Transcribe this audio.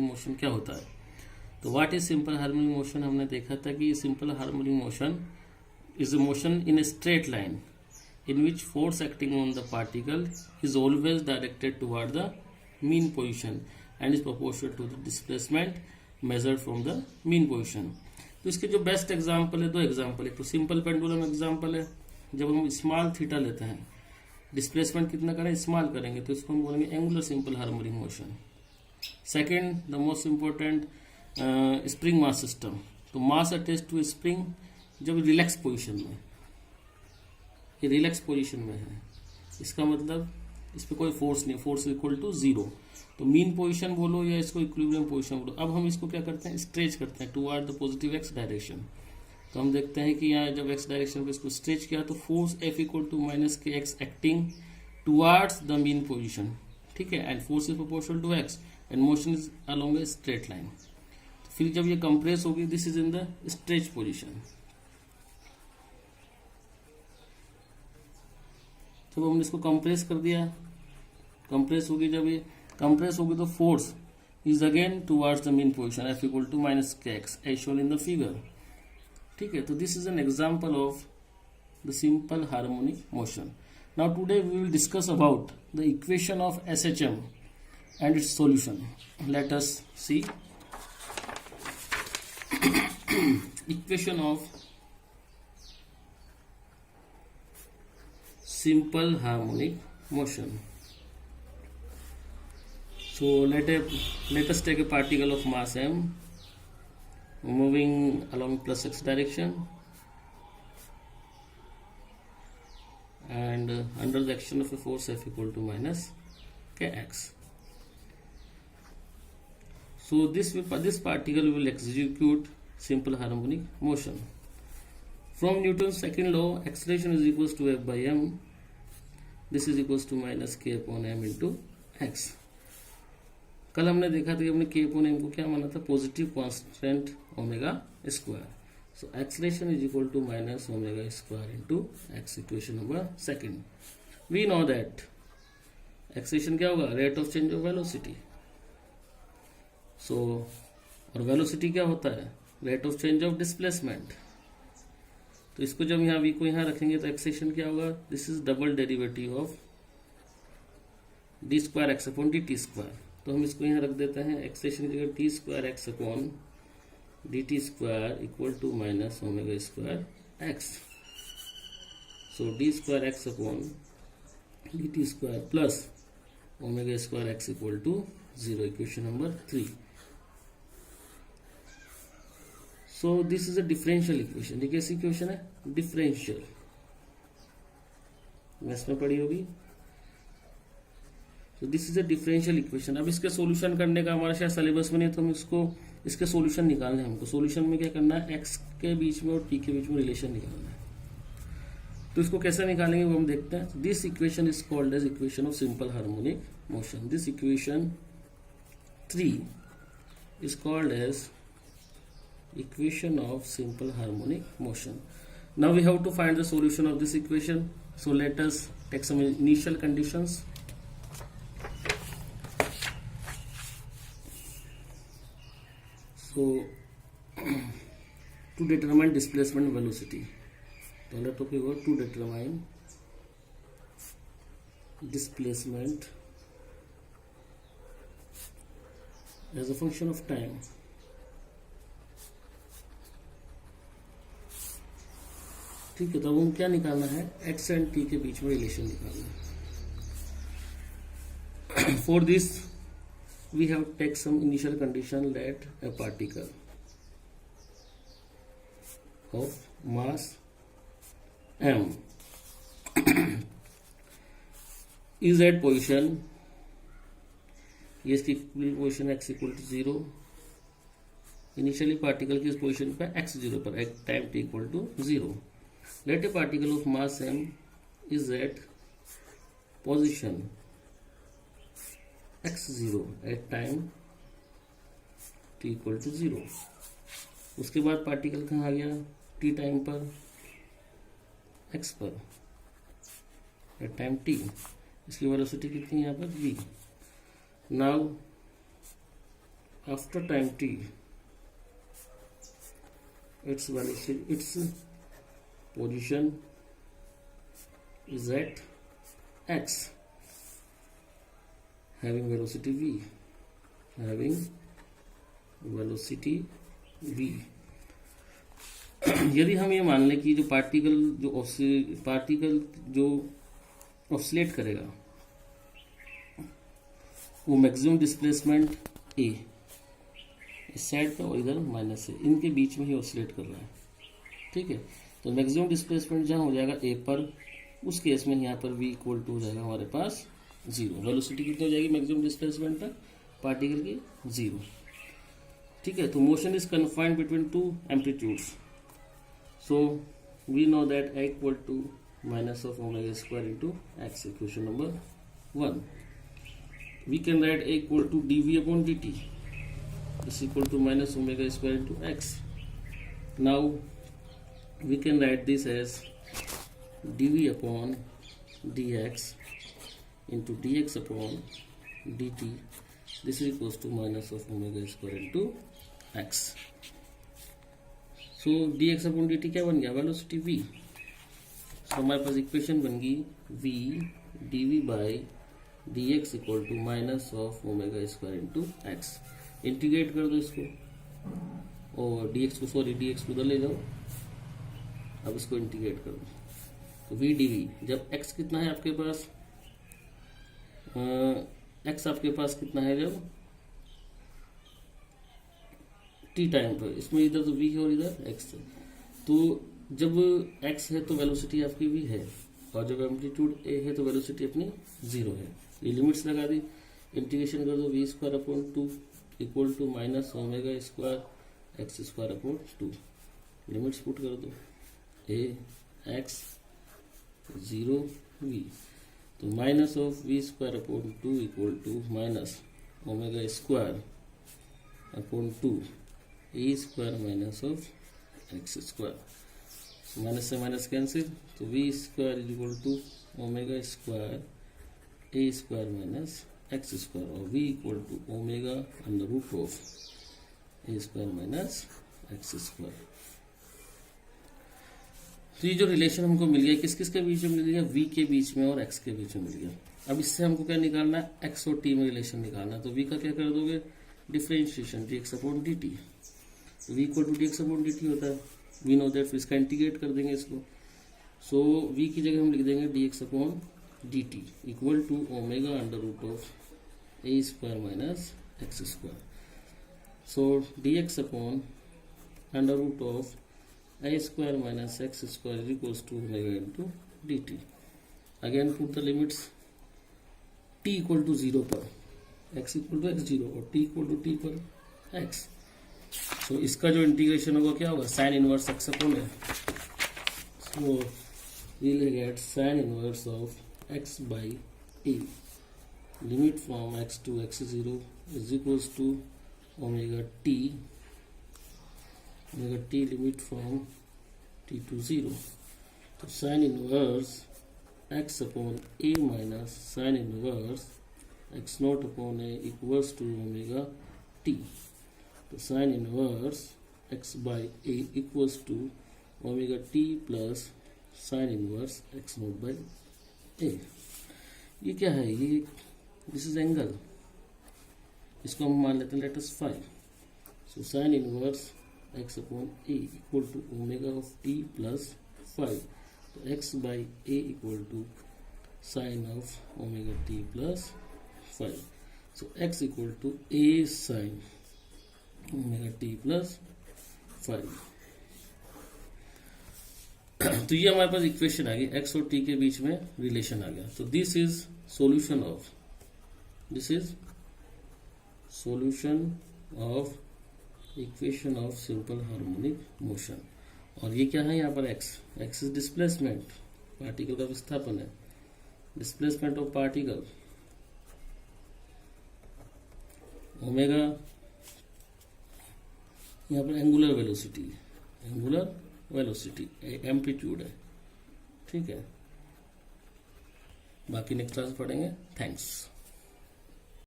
Motion क्या होता है। तो what is simple harmonic motion, हमने देखा था कि simple harmonic motion is a motion in A straight line in which force acting on the particle is always directed toward the mean position and is proportional to the displacement measured from the mean position। तो इसके जो best example है, दो example, एक तो simple pendulum example है, जब हम स्मॉल थीटा लेते हैं, डिस्प्लेसमेंट कितना करें, स्मॉल करेंगे, तो इसको हम बोलेंगे angular simple harmonic motion. Second, the most important spring mass system, तो मास अटैच टू स्प्रिंग जब रिलैक्स पोजिशन में, ये रिलैक्स पोजीशन में है, इसका मतलब इस पर कोई फोर्स नहीं, फोर्स इक्वल टू जीरो। तो मीन पोजीशन बोलो या इसको इक्विलिब्रियम पोजीशन बोलो। अब हम इसको क्या करते हैं, स्ट्रेच करते हैं toward the positive x direction. तो हम देखते हैं कि यहाँ जब एक्स डायरेक्शन पे इसको स्ट्रेच किया तो force F equal to minus k x acting towards the mean position, ठीक है, and force is proportional to x and motion is along a straight line. फिर जब ये कंप्रेस होगी, this is in the stretch position. जब हमने इसको compress कर दिया, कंप्रेस होगी, जब ये कंप्रेस होगी तो force is again towards the mean position F equal to minus k x as shown in the figure, ठीक है। तो this is an example of the simple harmonic motion. Now today we will discuss about the equation of SHM and its solution. Let us see equation of simple harmonic motion. So let us take a particle of mass m moving along plus x direction and under the action of a force F equal to minus kx. So this particle will execute simple harmonic motion. From Newton's second law, acceleration is equals to F by m. This is equals to minus k upon m into x. कल हमने देखा था कि हमने k upon m को क्या माना था, positive constant omega square. So acceleration is equal to minus omega square into x, equation number second. We know that acceleration क्या होगा, rate of change of velocity. So और वेलोसिटी क्या होता है, rate of change of displacement. तो इसको जब यहाँ v को यहाँ रखेंगे तो एक्सेलरेशन क्या होगा, this is double derivative of D square x upon d t square. तो हम इसको यहाँ रख देते हैं, एक्सेलरेशन की जगह d square x upon d t square equal to minus omega square x. So d square x upon d t square plus omega square x equal to zero, equation number 3। So this is a differential equation. ये कैसी equation है, differential, maths में पढ़ी होगी। So this is a differential equation. अब इसके solution करने का हमारे शायद सिलेबस में नहीं, तो हम इसके सॉल्यूशन निकालने हैं हमको। सॉल्यूशन में क्या करना है, एक्स के बीच में और टी के बीच में रिलेशन निकालना है। तो इसको कैसे निकालेंगे वो हम देखते हैं। This equation is called as equation of simple harmonic motion. This equation 3 is called as equation of simple harmonic motion. Now we have to find the solution of this equation. So let us take some initial conditions. So to determine displacement velocity, so let us go to determine displacement as a function of time. ठीक है, तो अब हम क्या निकालना है, x and T के बीच में रिलेशन निकालना है। For this we have take some initial condition, let a particle of mass m is at position, ये इसकी position x equal to 0। Initially particle की इस पोजिशन पे x 0 पर, at time t equal to 0। Let a particle of mass m is at position x0 at time t equal to 0। उसके बाद particle कहाँ आ गया, t टाइम पर, x पर, एट टाइम t। इसकी वेलोसिटी कितनी है यहाँ पर, v। Now after time t, its velocity, its position is at x, having velocity v, having velocity v. यदि हम ये मान लें कि जो पार्टिकल जो ऑसिलेट करेगा वो मैक्सिमम डिस्प्लेसमेंट ए, इस साइड पे और इधर माइनस ए, इनके बीच में ही ऑसिलेट कर रहा है, ठीक है। तो मैक्सिमम डिस्प्लेसमेंट जहाँ हो जाएगा ए पर, उस केस में यहाँ पर v इक्वल टू हो जाएगा हमारे पास 0। वेलोसिटी कितनी हो जाएगी मैक्सिमम डिस्प्लेसमेंट पर पार्टिकल की? 0, ठीक है। तो motion is confined between two amplitudes, so we know that a equal to minus of omega square into x, equation number 1. We can write a equal to dv upon dt is equal to minus omega square into x. Now we can write this as dv upon dx into dx upon dt, this is equals to minus of omega square into x. तो dx upon dt क्या बन गया? Velocity v। तो हमारे पास equation बन गई v dv by dx equal to minus of omega square into x. Integrate कर दो इसको और dx को, सॉरी dx को उधर ले जाओ, अब इसको इंटीग्रेट कर दो। तो v dv, जब x कितना है आपके पास, x आपके पास कितना है जब टी टाइम पर, इसमें इधर तो v है और इधर x है, तो जब x है तो वेलोसिटी आपकी v है, और जब एम्पलीट्यूड a है तो वेलोसिटी अपनी 0 है। ये लिमिट्स लगा दी, इंटीग्रेशन कर दो v square upon 2 equal to minus omega square x square upon 2, limits put कर दो, a x 0 v, तो minus of v square upon 2 equal to minus omega square upon 2 a square minus of x square, minus से minus cancel, तो v square is equal to omega square a square minus x square, और v equal to omega under root of a square minus x square. तो ये जो relation हमको मिल गया, किस किस के बीच में मिल गया? v के बीच में और x के बीच में मिल गया। अब इससे हमको क्या निकालना है? x और t में रिलेशन निकालना है। तो v का क्या कर दोगे? Differentiation dx upon dt, v equal to dx upon dt होता है, वी नो दैट, इसका इंटीग्रेट कर देंगे इसको। सो v की जगह हम लिख देंगे dx upon dt equal to omega under root of a square minus x square. So dx upon under root of a square minus x square is equals to omega into dt. Again put the limits, t equal to 0 पर x equal to x0 और t equal to t पर x। so इसका जो integration होगा क्या होगा? Sine inverse x upon है। so we'll get sin inverse of x by a, limit from x to x0 is equals to omega t limit from t to 0. तो sin inverse x upon a minus sin inverse x naught upon a equals to omega t. तो sin inverse x by a equals to omega t plus sin inverse x naught by a। ये क्या है? ये this is angle, इसको हम मान लेते हैं let us phi. So sin inverse x upon a equal to omega of t plus 5, तो x by a equal to sin of omega t plus 5, so x equal to a sin omega t plus 5। तो ये हमारे पास equation आ गई, x और t के बीच में relation आ गया। तो this is solution of equation of simple harmonic motion. और ये क्या है यहाँ पर? x इज डिस्प्लेसमेंट, पार्टिकल का विस्थापन है, डिस्प्लेसमेंट ऑफ पार्टिकल। ओमेगा यहाँ पर एंगुलर वेलोसिटी एम्पलीट्यूड है, ठीक है। बाकी नेक्स्ट क्लास पढ़ेंगे। थैंक्स।